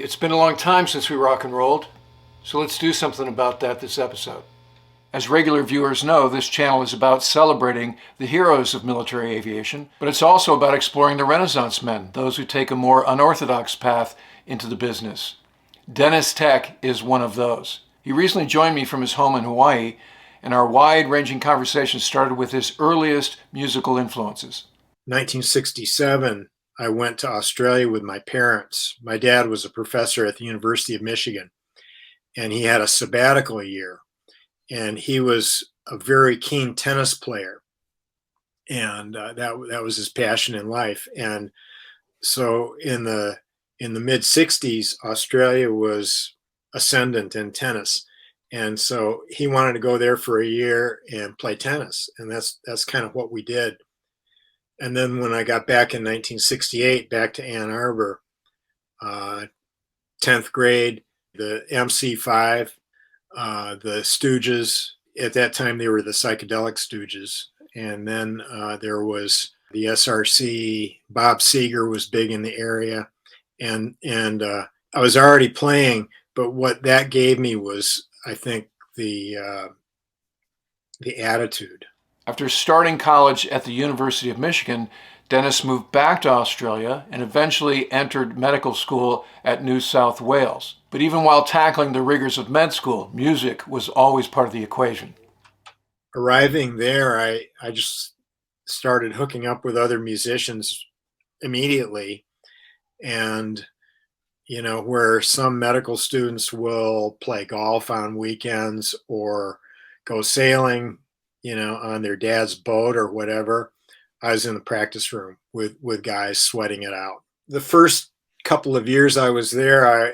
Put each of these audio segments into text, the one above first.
it's been a long time since we rock and rolled, so let's do something about that this episode. As regular viewers know, this channel is about celebrating the heroes of military aviation, but it's also about exploring the Renaissance men, those who take a more unorthodox path into the business. Deniz Tek is one of those. He recently joined me from his home in Hawaii, and our wide-ranging conversation started with his earliest musical influences. 1967, I went to Australia with my parents. My dad was a professor at the University of Michigan, and he had a sabbatical year. And he was a very keen tennis player, and that was his passion in life. And so in the mid 60s, Australia was ascendant in tennis, and so he wanted to go there for a year and play tennis, and that's kind of what we did. And then when I got back in 1968, back to Ann Arbor, 10th grade, the MC5, the Stooges. At that time, they were the Psychedelic Stooges. And then there was the SRC. Bob Seger was big in the area. And I was already playing, but what that gave me was, I think, the attitude. After starting college at the University of Michigan, Deniz moved back to Australia and eventually entered medical school at New South Wales. But even while tackling the rigors of med school, music was always part of the equation. Arriving there, I just started hooking up with other musicians immediately. And, you know, where some medical students will play golf on weekends or go sailing, you know, on their dad's boat or whatever, I was in the practice room with guys sweating it out. The first couple of years I was there,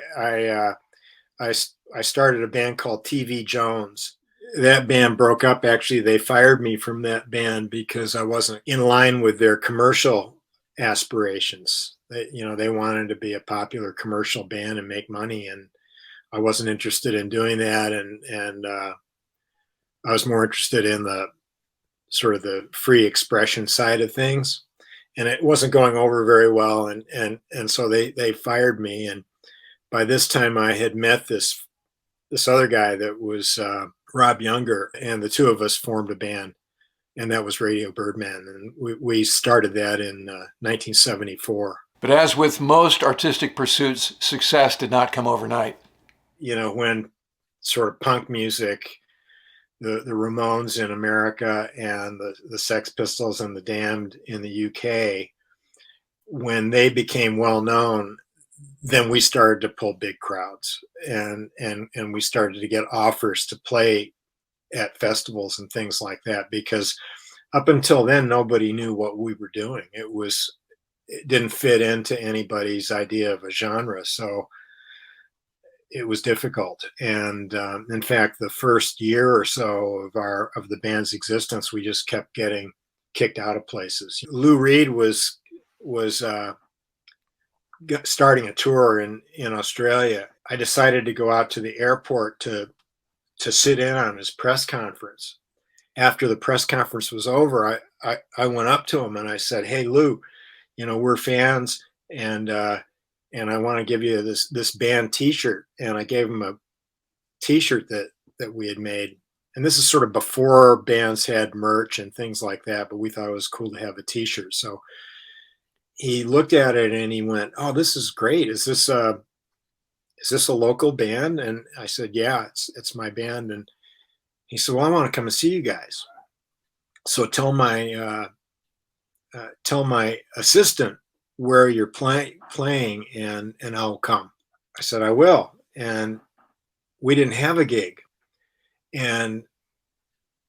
I started a band called TV Jones. That band broke up. Actually, they fired me from that band because I wasn't in line with their commercial aspirations. They wanted to be a popular commercial band and make money, and I wasn't interested in doing that. And I was more interested in the sort of the free expression side of things, and it wasn't going over very well. And so they fired me. And by this time I had met this other guy that was Rob Younger, and the two of us formed a band, and that was Radio Birdman. And we started that in 1974. But as with most artistic pursuits, success did not come overnight. You know, when sort of punk music, the Ramones in America and the Sex Pistols and the Damned in the UK, when they became well known, then we started to pull big crowds, and we started to get offers to play at festivals and things like that, because up until then nobody knew what we were doing. It didn't fit into anybody's idea of a genre, so it was difficult. And in fact, the first year or so of the band's existence, we just kept getting kicked out of places. Lou Reed was starting a tour in Australia. I decided to go out to the airport to sit in on his press conference. After the press conference was over, I went up to him and I said, "Hey, Lou, you know, we're fans, and I want to give you this band T-shirt." And I gave him a T-shirt that we had made. And this is sort of before bands had merch and things like that, but we thought it was cool to have a T-shirt. So he looked at it and he went, "Oh, this is great. Is this a local band?" And I said, "Yeah, it's my band." And he said, "Well, I want to come and see you guys. So tell my assistant where you're playing and I'll come." I said, "I will." And we didn't have a gig. And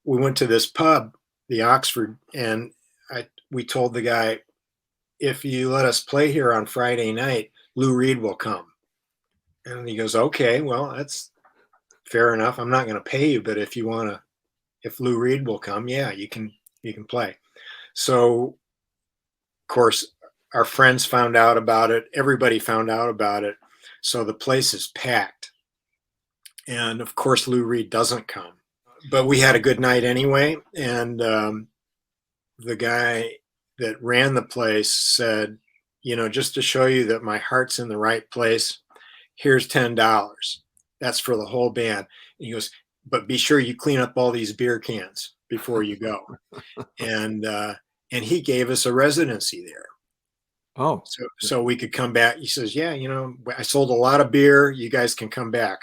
we went to this pub, the Oxford, and we told the guy, "If you let us play here on Friday night, Lou Reed will come." And he goes, "Okay, well, that's fair enough. I'm not going to pay you, but if Lou Reed will come, yeah, you can play." So, of course, our friends found out about it. Everybody found out about it. So the place is packed. And of course, Lou Reed doesn't come. But we had a good night anyway. And the guy that ran the place said, "You know, just to show you that my heart's in the right place, here's $10. That's for the whole band. And he goes, but be sure you clean up all these beer cans before you go. And he gave us a residency there. Oh, so we could come back. He says, yeah, I sold a lot of beer. You guys can come back.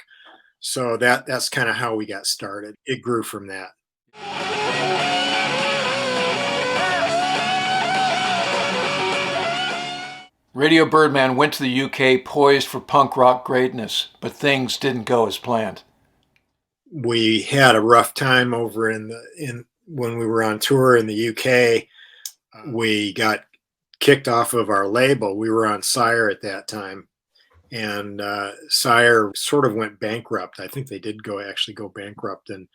So that's kind of how we got started. It grew from that. Radio Birdman went to the UK poised for punk rock greatness, but things didn't go as planned. We had a rough time over when we were on tour in the UK. We got kicked off of our label. We were on Sire at that time, and Sire sort of went bankrupt. I think they did go bankrupt, and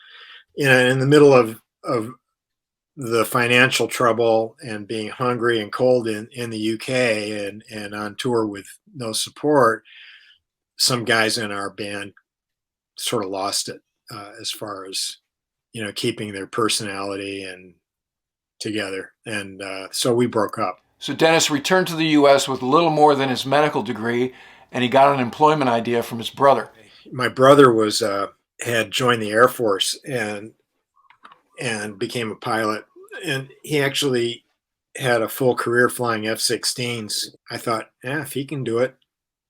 in the middle of the financial trouble and being hungry and cold in the UK and on tour with no support, some guys in our band sort of lost it as far as keeping their personality and together, and so we broke up. So Deniz returned to the U.S. with little more than his medical degree, and he got an employment idea from his brother. My brother had joined the Air Force and became a pilot, and he actually had a full career flying F-16s. I thought, if he can do it,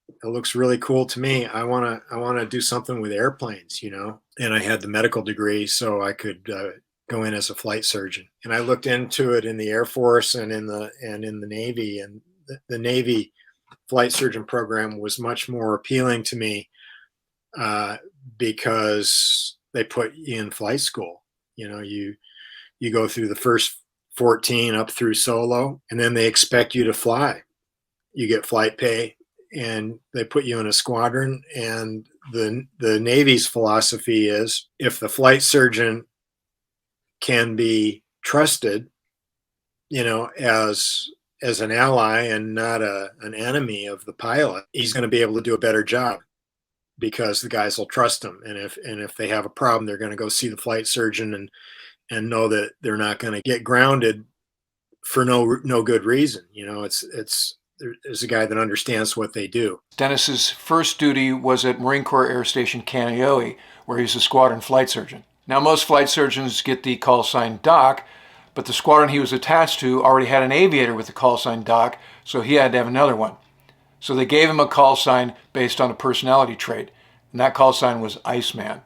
it looks really cool to me. I want to do something with airplanes, And I had the medical degree, so I could go in as a flight surgeon. And I looked into it in the Air Force and in the Navy, and the Navy flight surgeon program was much more appealing to me because they put you in flight school. You go through the first 14 up through solo, and then they expect you to fly. You get flight pay, and they put you in a squadron. And the Navy's philosophy is, if the flight surgeon can be trusted, as an ally and not an enemy of the pilot, he's going to be able to do a better job because the guys will trust him. And if they have a problem, they're going to go see the flight surgeon and know that they're not going to get grounded for no good reason. There's a guy that understands what they do. Deniz's first duty was at Marine Corps Air Station Kaneohe, where he's a squadron flight surgeon. Now, most flight surgeons get the callsign Doc, but the squadron he was attached to already had an aviator with the callsign Doc, so he had to have another one. So they gave him a callsign based on a personality trait, and that callsign was Iceman.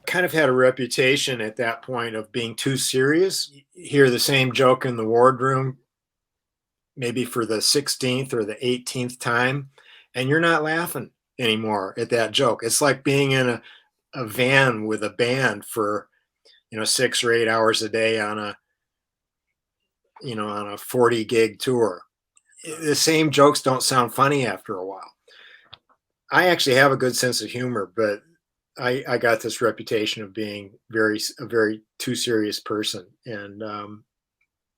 Kind of had a reputation at that point of being too serious. You hear the same joke in the wardroom, maybe for the 16th or the 18th time, and you're not laughing anymore at that joke. It's like being in a van with a band for 6 or 8 hours a day on a 40 gig tour. The same jokes don't sound funny after a while. I actually have a good sense of humor, but I got this reputation of being a very too serious person, and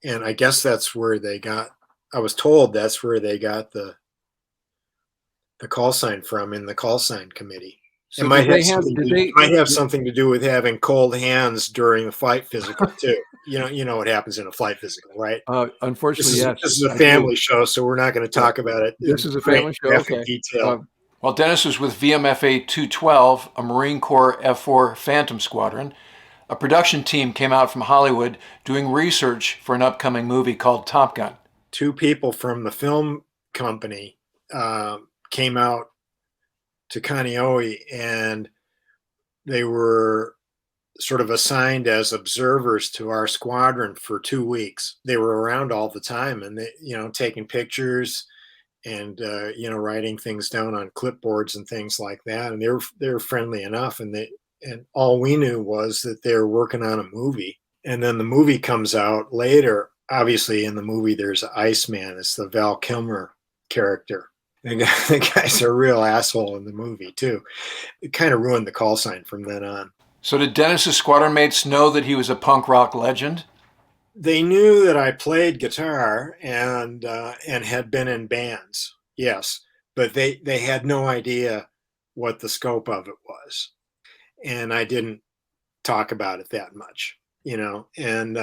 I guess that's where they got. I was told that's where they got the call sign from in the call sign committee. So it might have something to do with having cold hands during the flight physical too. You know what happens in a flight physical, right? Unfortunately, yes. This is a family show, so we're not going to talk about it. This is a family show. Okay. Detail. While Deniz was with VMFA 212, a Marine Corps F-4 Phantom Squadron, a production team came out from Hollywood doing research for an upcoming movie called Top Gun. 2 people from the film company came out to Kaneohe, and they were sort of assigned as observers to our squadron for 2 weeks. They were around all the time, and they, taking pictures and writing things down on clipboards and things like that. And they were friendly enough, and all we knew was that they were working on a movie. And then the movie comes out later. Obviously, in the movie, there's Iceman. It's the Val Kilmer character. The guy's a real asshole in the movie, too. It kind of ruined the call sign from then on. So did Deniz's squadron mates know that he was a punk rock legend? They knew that I played guitar and had been in bands, yes. But they had no idea what the scope of it was. And I didn't talk about it that much, And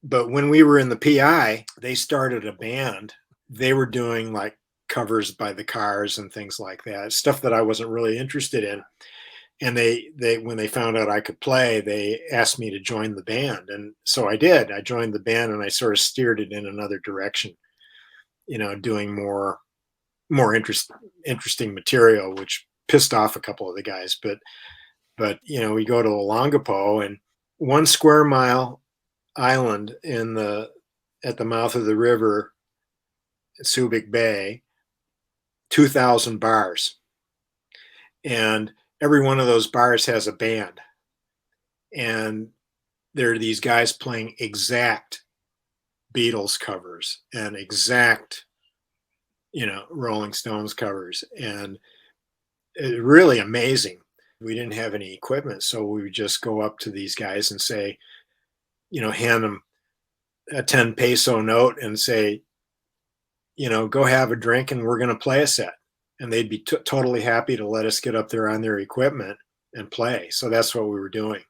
but when we were in the PI, they started a band. They were doing like covers by the Cars and things like that, stuff that I wasn't really interested in. And they when they found out I could play, they asked me to join the band. And so I did. I joined the band and I sort of steered it in another direction, doing more interesting material, which pissed off a couple of the guys. But we go to Olongapo, and 1 square mile island at the mouth of the river, Subic Bay, 2,000 bars. And every one of those bars has a band. And there are these guys playing exact Beatles covers and exact, Rolling Stones covers. And it's really amazing. We didn't have any equipment, so we would just go up to these guys and say, hand them a 10 peso note and say, go have a drink and we're going to play a set. And they'd be totally happy to let us get up there on their equipment and play. So that's what we were doing.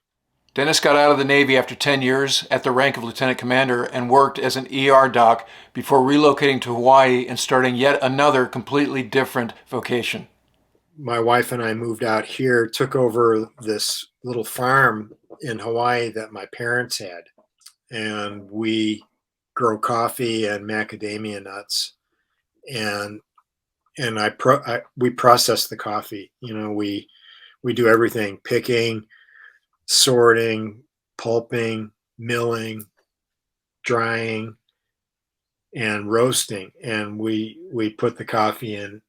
Dennis got out of the Navy after 10 years at the rank of lieutenant commander and worked as an ER doc before relocating to Hawaii and starting yet another completely different vocation. My wife and I moved out here, took over this little farm in Hawaii that my parents had. And we grow coffee and macadamia nuts. And we process the coffee. We do everything: picking, sorting, pulping, milling, drying, and roasting. And we put the coffee in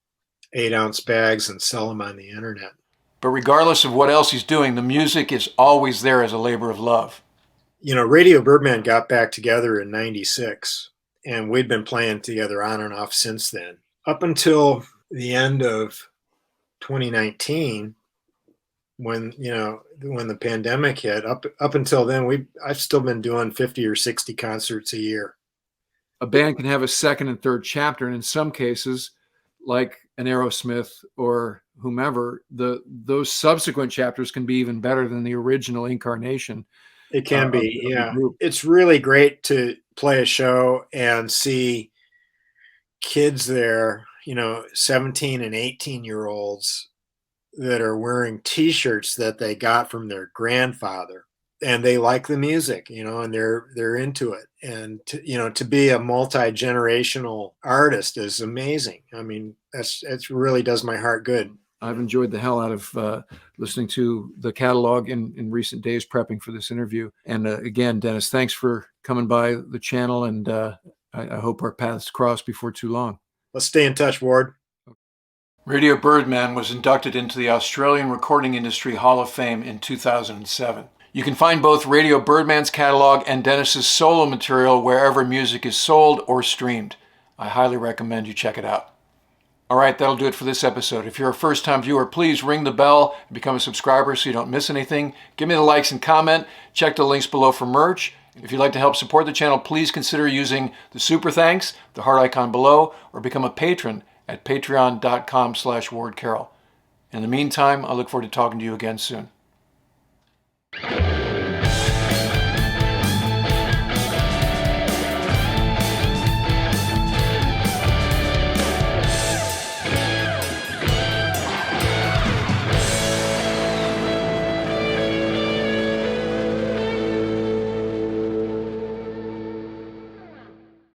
8-ounce bags and sell them on the internet. But regardless of what else he's doing, the music is always there as a labor of love. Radio Birdman got back together in '96, and we'd been playing together on and off since then. Up until the end of 2019, when the pandemic hit, up until then, I've still been doing 50 or 60 concerts a year. A band can have a second and third chapter, and in some cases, like an Aerosmith or whomever, those subsequent chapters can be even better than the original incarnation. It can be, yeah. It's really great to play a show and see kids there, 17 and 18-year-olds that are wearing T-shirts that they got from their grandfather, and they like the music, and they're into it. And to be a multi-generational artist is amazing. I mean, that's really does my heart good. I've enjoyed the hell out of listening to the catalog in recent days prepping for this interview. And again, Dennis, thanks for coming by the channel, and I hope our paths cross before too long. Let's stay in touch, Ward. Radio Birdman was inducted into the Australian Recording Industry Hall of Fame in 2007. You can find both Radio Birdman's catalog and Dennis's solo material wherever music is sold or streamed. I highly recommend you check it out. All right, that'll do it for this episode. If you're a first-time viewer, please ring the bell and become a subscriber so you don't miss anything. Give me the likes and comment. Check the links below for merch. If you'd like to help support the channel, please consider using the super thanks, the heart icon below, or become a patron at patreon.com/WardCarroll. In the meantime, I look forward to talking to you again soon.